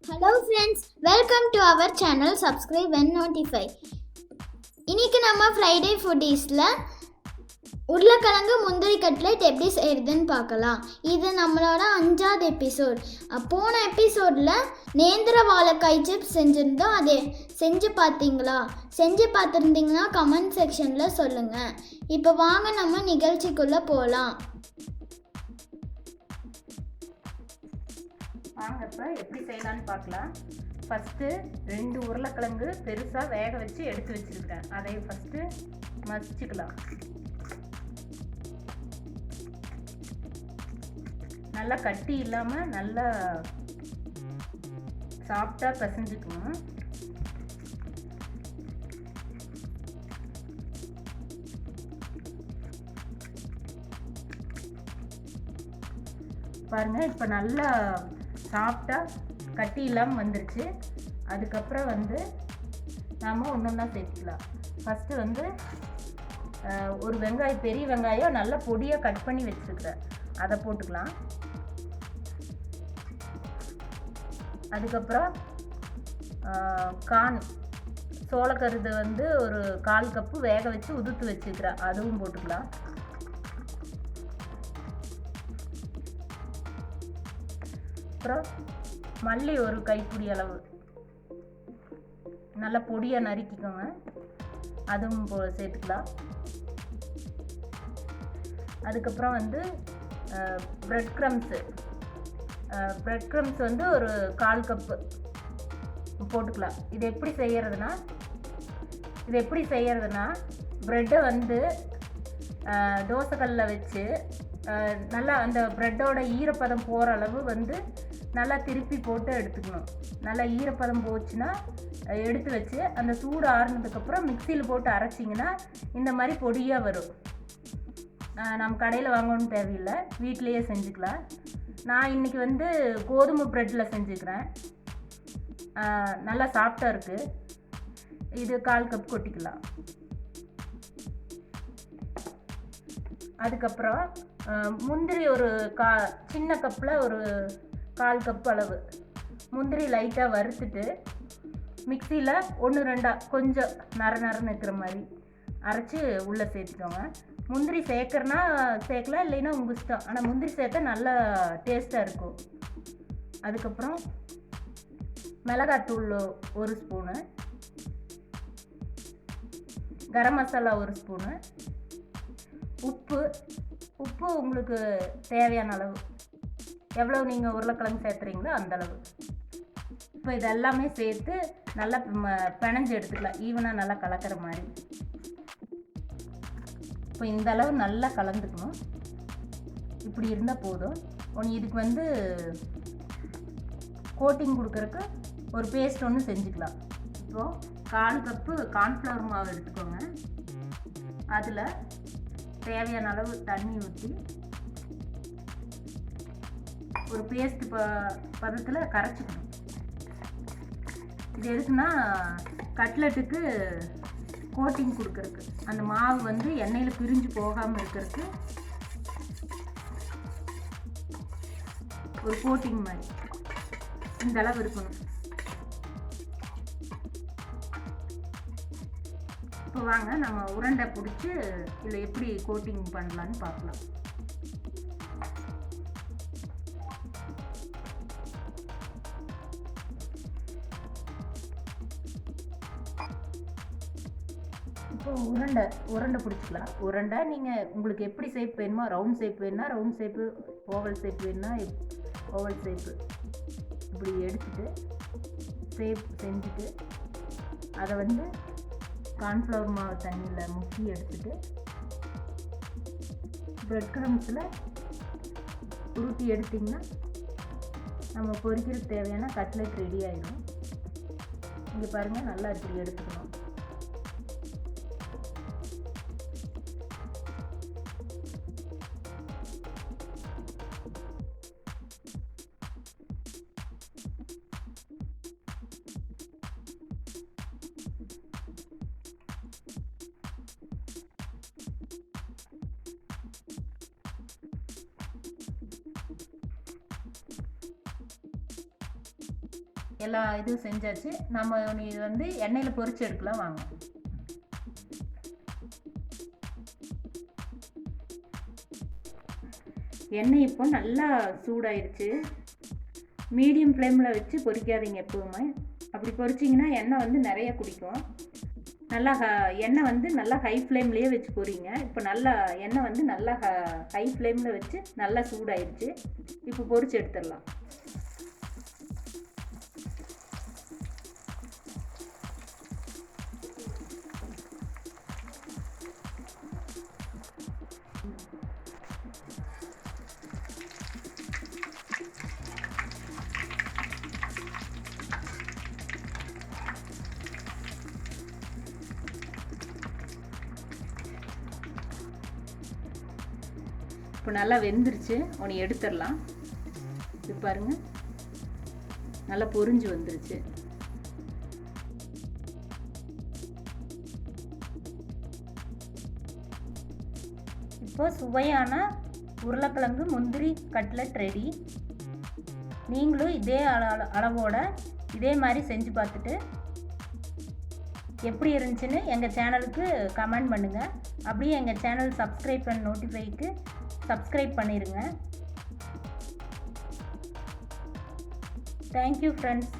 Hello friends, welcome to our channel. Subscribe and notify. இன்னைக்கு நம்ம Friday ஃபுட்டீஸ்ல உருளைக்கிழங்கு முந்திரி கட்லெட் எப்படி செய்யறதுன்னு பார்க்கலாம். இது நம்மளோட 5வது எபிசோட். போன எபிசோட்ல நேந்திர வாழைக்காய் சிப்ஸ் செஞ்சிருந்தோம். அதை செஞ்சு பார்த்தீங்களா? செஞ்சு பார்த்துருந்தீங்கன்னா கமெண்ட் செக்ஷன்ல சொல்லுங்க. இப்போ வாங்க நம்ம நிகழ்ச்சிக்குள்ள போகலாம். வாங்க இப்போ எப்படி செய்யலான்னு பார்க்கலாம். ஃபஸ்ட்டு 2 உருளைக்கிழங்கு பெருசாக வேக வச்சு எடுத்து வச்சுருக்கேன். அதை ஃபஸ்ட்டு மசிச்சுக்கலாம். நல்லா கட்டி இல்லாமல் நல்லா சாஃப்டாக பிசைஞ்சுக்கணும். பாருங்கள், இப்போ நல்லா சாஃப்டாக கட்டி இல்லாமல் வந்துருச்சு. அதுக்கப்புறம் நாம் ஒன்று ஒன்றா சேர்த்துக்கலாம். ஃபஸ்ட்டு ஒரு வெங்காயம், பெரிய வெங்காயம் நல்லா பொடியாக கட் பண்ணி வச்சுருக்கிறேன், அதை போட்டுக்கலாம். அதுக்கப்புறம் கார்ன் சோளக்கருது ஒரு 1/4 கப்பு வேக வச்சு உதுத்து வச்சுக்கிறேன், அதுவும் போட்டுக்கலாம். அப்புறம் மல்லி ஒரு கைப்பிடி அளவு நல்லா பொடியாக நறுக்கிக்கோங்க, அதுவும் சேர்த்துக்கலாம். அதுக்கப்புறம் பிரெட் க்ரம்ஸு ஒரு 1/4 கப்பு போட்டுக்கலாம். இது எப்படி செய்யறதுனா ப்ரெட்டை தோசைக்கல்லில் வச்சு நல்லா அந்த ப்ரெட்டோட ஈரப்பதம் போகிற அளவு நல்லா திருப்பி போட்டு எடுத்துக்கணும். நல்லா ஈரப்பதம் போச்சுன்னா எடுத்து வச்சு அந்த சூடு ஆறுனதுக்கப்புறம் மிக்சியில் போட்டு அரைச்சிங்கன்னா இந்த மாதிரி பொடியாக வரும். நம்ம கடையில் வாங்கணும்னு தேவையில்லை, வீட்டிலையே செஞ்சுக்கலாம். நான் இன்றைக்கி கோதுமை ப்ரெட்டில் செஞ்சுக்கிறேன். நல்லா சாஃப்டாக இருக்குது. இது 1/4 கப் கொட்டிக்கலாம். அதுக்கப்புறம் முந்திரி ஒரு சின்ன கப்பில் ஒரு 1/4 கப் அளவு முந்திரி லைட்டாக வறுத்துட்டு மிக்சியில் 1-2 கொஞ்சம் நரன்னு இருக்கிற மாதிரி அரைச்சி உள்ளே சேர்த்துக்கோங்க. முந்திரி சேர்க்கறனா சேர்க்கலாம், இல்லைன்னா உங்கள் இஷ்டம். ஆனால் முந்திரி சேர்த்தா நல்லா டேஸ்ட்டாக இருக்கும். அதுக்கப்புறம் மிளகாத்தூள் 1 ஸ்பூனு, கரம் மசாலா 1 ஸ்பூனு, உப்பு உங்களுக்கு தேவையான அளவு, எவ்வளோ நீங்கள் உருளைக்கிழங்கு சேர்த்துறீங்களோ அந்தளவு. இப்போ இதெல்லாமே சேர்த்து நல்லா பிணைஞ்சு எடுத்துக்கலாம், ஈவனாக நல்லா கலக்கிற மாதிரி. இப்போ இந்த அளவு நல்லா கலந்துக்கணும். இப்படி இருந்தால் போதும். இதுக்கு கோட்டிங் கொடுக்கறதுக்கு ஒரு பேஸ்ட் ஒன்று செஞ்சுக்கலாம். இப்போது 1/4 கப்பு கார்ன்ஃப்ளவர் மாவு எடுத்துக்கோங்க. அதில் தேவையான அளவு தண்ணி ஊற்றி ஒரு பேஸ்ட் பதத்தில் கரைச்சிக்கணும். இது எதுக்குன்னா கட்லெட்டுக்கு கோட்டிங் கொடுக்கறதுக்கு, அந்த மாவு எண்ணெயில் பிரிஞ்சு போகாமல் இருக்கிறதுக்கு ஒரு கோட்டிங் மாதிரி இந்த அளவு இருக்கணும். இப்போ வாங்க நம்ம உருண்டை பிடிச்சி இதில் எப்படி கோட்டிங் பண்ணலான்னு பார்க்கலாம். இப்போ உருண்டை பிடிச்சிக்கலாம். உருண்டை நீங்கள் உங்களுக்கு எப்படி ஷேப் வேணுமோ, ரவுண்ட் ஷேப் வேணுன்னா ரவுண்ட் ஷேப்பு, ஓவல் ஷேப் வேணுன்னா ஓவல் ஷேப்பு இப்படி எடுத்துட்டு ஷேப் செஞ்சுட்டு அதை கார்ன்ஃப்ளவர் மாவு தண்ணியில் முக்கி எடுத்துட்டு பிரெட் க்ரம்ஸில் உருட்டி எடுத்திங்கன்னா நம்ம பொரிக்கிறதுக்கு தேவையான கட்லெட் ரெடி ஆகிடும். இங்கே பாருங்கள், நல்லா இப்படி எடுத்துக்கணும். எல்லா இதுவும் செஞ்சாச்சு. நம்ம இது வந்து எண்ணெயில் பொரிச்சு எடுக்கலாம் வாங்க. எண்ணெய் இப்போ நல்லா சூடாயிருச்சு. மீடியம் ஃப்ளேமில் வச்சு பொரிக்காதீங்க எப்போவுமே. அப்படி பொரிச்சிங்கன்னா எண்ணெய் வந்து நிறைய குடிக்கும். நல்லா எண்ணெய் வந்து நல்லா ஹை ஃப்ளேம்லேயே வச்சு பொரிங்க. இப்போ நல்லா எண்ணெய் வந்து நல்லா ஹை ஃப்ளேமில் வச்சு நல்லா சூடாயிருச்சு. இப்போ பொரிச்சு எடுத்துடலாம். இப்போ நல்லா வெந்துருச்சு. ஒன்று எடுத்துடலாம். இது பாருங்கள், நல்லா பொரிஞ்சு வந்துருச்சு. இப்போ சுவையான உருளைக்கிழங்கு முந்திரி கட்லெட் ரெடி. நீங்களும் இதே அளவோட இதே மாதிரி செஞ்சு பார்த்துட்டு எப்படி இருந்துச்சுன்னு எங்கள் சேனலுக்கு கமெண்ட் பண்ணுங்கள். அப்படியே எங்கள் சேனல் சப்ஸ்கிரைப் பண்ண நோட்டிஃபைக்கு சப்ஸ்கிரைப் பண்ணிடுங்க. Thank you friends.